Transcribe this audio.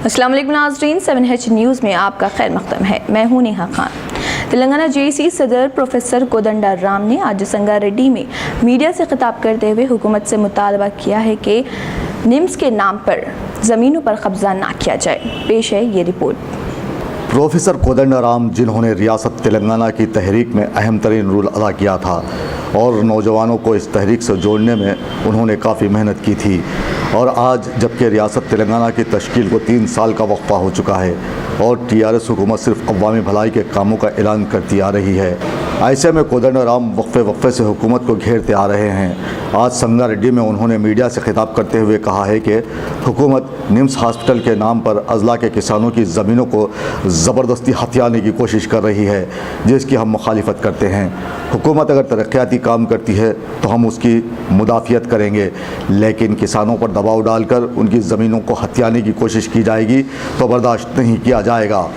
अस्सलाम वालेकुम नाज़रीन, 7H न्यूज़ में आपका खैर मक़दम है। मैं हूँ नेहा खान। तेलंगाना जेसी सदर प्रोफेसर कोदंडाराम ने आज संगारेड्डी में मीडिया से खिताब करते हुए हुकूमत से मुतालबा किया है कि निम्स के नाम पर ज़मीनों पर कब्जा ना किया जाए। पेश है ये रिपोर्ट। प्रोफेसर कोदंडाराम, जिन्होंने रियासत तेलंगाना की तहरीक में अहम तरीन रोल अदा किया था और नौजवानों को इस तहरीक से जोड़ने में उन्होंने काफ़ी मेहनत की थी, और आज जबकि रियासत तेलंगाना की तश्कील को 3 साल का वक्फा हो चुका है और टीआरएस हुकूमत सिर्फ अवामी भलाई के कामों का ऐलान करती आ रही है, ऐसे में कोदंडाराम वक्फे से हुकूमत को घेरते आ रहे हैं। आज संगारेड्डी में उन्होंने मीडिया से खिताब करते हुए कहा है कि हुकूमत निम्स हॉस्पिटल के नाम पर अजला के किसानों की ज़मीनों को ज़बरदस्ती हथियाने की कोशिश कर रही है, जिसकी हम मुखालिफत करते हैं। हुकूमत अगर तरक्याती काम करती है तो हम उसकी मुदाफ़ियत करेंगे, लेकिन किसानों पर दबाव डालकर उनकी ज़मीनों को हथियाने की कोशिश की जाएगी तो बर्दाश्त नहीं किया जाएगा।